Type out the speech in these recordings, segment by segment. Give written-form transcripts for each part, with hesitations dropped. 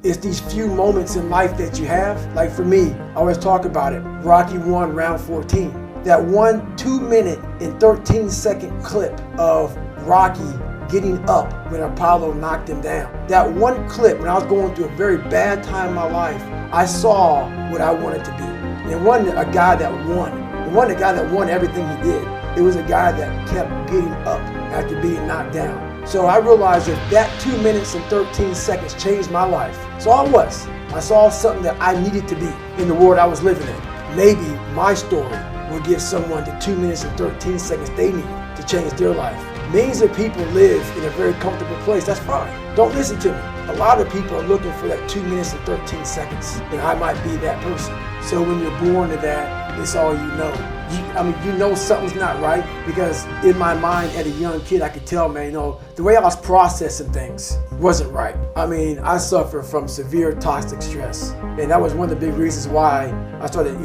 It's these few moments in life that you have. Like for me, I always talk about it. Rocky 1, round 14. That 2 minute and 13-second clip of Rocky getting up when Apollo knocked him down. That one clip, when I was going through a very bad time in my life, I saw what I wanted to be. And it wasn't a guy that won. It wasn't a guy that won everything he did. It was a guy that kept getting up after being knocked down. So I realized that 2 minutes and 13 seconds changed my life. So I saw something that I needed to be in the world I was living in. Maybe my story will give someone the 2 minutes and 13 seconds they need to change their life. Millions of people live in a very comfortable place. That's fine. Don't listen to me. A lot of people are looking for that 2 minutes and 13 seconds, and I might be that person. So when you're born to that, it's all you know. You know something's not right, because in my mind as a young kid, I could tell, man, the way I was processing things wasn't right. I suffer from severe toxic stress, and that was one of the big reasons why I started,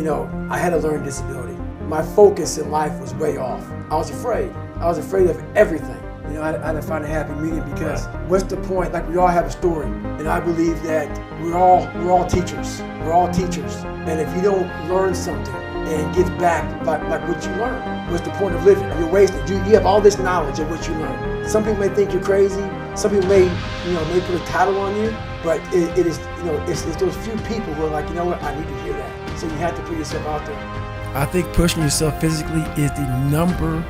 I had a learning disability. My focus in life was way off. I was afraid. I was afraid of everything. I had to find a happy medium, because what's the point? Like, we all have a story, and I believe that we're all teachers. We're all teachers, and if you don't learn something and give back like what you learned, what's the point of living? You're wasted. You have all this knowledge of what you learned. Some people may think you're crazy. Some people may put a title on you, but it is, it's those few people who are like, you know what? I need to hear that. So you have to put yourself out there. I think pushing yourself physically is the number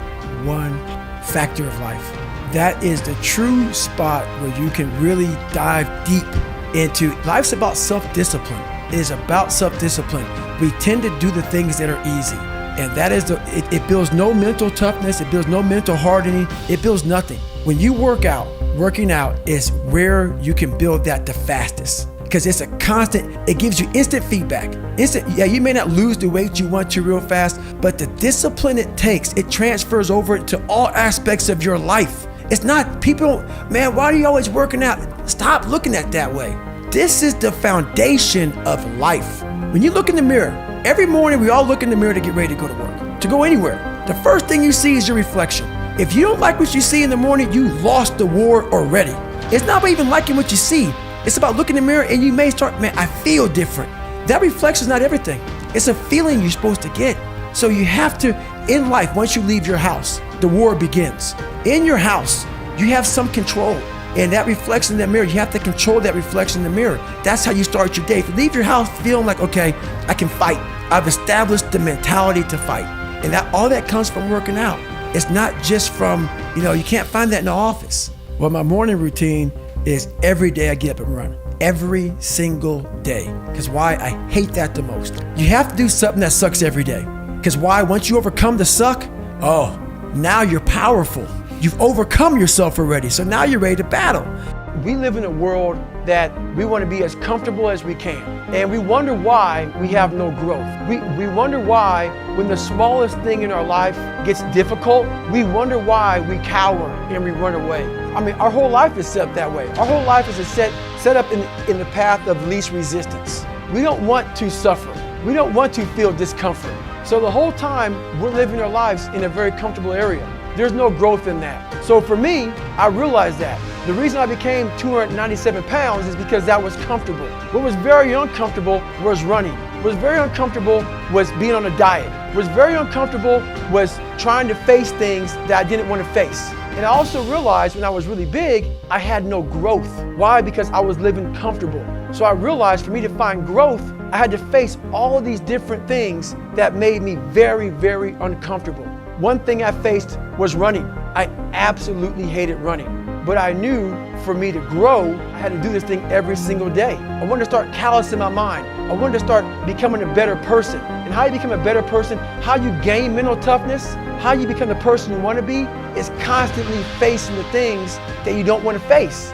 one factor of life. That is the true spot where you can really dive deep into. Life's about self-discipline. It is about self-discipline. We tend to do the things that are easy, and that is it builds no mental toughness. It builds no mental hardening. It builds nothing. When you working out is where you can build that the fastest, because it's a constant. It gives you instant feedback. You may not lose the weight you want to real fast, but the discipline it takes, it transfers over to all aspects of your life. It's not, man, why are you always working out? Stop looking at it that way. This is the foundation of life. When you look in the mirror, every morning we all look in the mirror to get ready to go to work, to go anywhere. The first thing you see is your reflection. If you don't like what you see in the morning, you lost the war already. It's not about even liking what you see. It's about looking in the mirror and you may start, man, I feel different. That reflection is not everything. It's a feeling you're supposed to get. So you have to, in life, once you leave your house, the war begins. In your house, you have some control. And that reflection in that mirror, you have to control that reflection in the mirror. That's how you start your day. If you leave your house feeling like, okay, I can fight. I've established the mentality to fight. And all that comes from working out. It's not just from, you can't find that in the office. Well, my morning routine is every day I get up and run. Every single day. Because why? I hate that the most. You have to do something that sucks every day. Because why? Once you overcome the suck, now you're powerful. You've overcome yourself already. So now you're ready to battle. We live in a world that we want to be as comfortable as we can. And we wonder why we have no growth. We wonder why when the smallest thing in our life gets difficult, we wonder why we cower and we run away. Our whole life is set up that way. Our whole life is set up in the path of least resistance. We don't want to suffer. We don't want to feel discomfort. So the whole time we're living our lives in a very comfortable area. There's no growth in that. So for me, I realized that. The reason I became 297 pounds is because that was comfortable. What was very uncomfortable was running. What was very uncomfortable was being on a diet. What was very uncomfortable was trying to face things that I didn't want to face. And I also realized when I was really big, I had no growth. Why? Because I was living comfortable. So I realized for me to find growth, I had to face all of these different things that made me very, very uncomfortable. One thing I faced was running. I absolutely hated running. But I knew for me to grow, I had to do this thing every single day. I wanted to start callousing my mind. I wanted to start becoming a better person. And how you become a better person, how you gain mental toughness, how you become the person you want to be, is constantly facing the things that you don't want to face.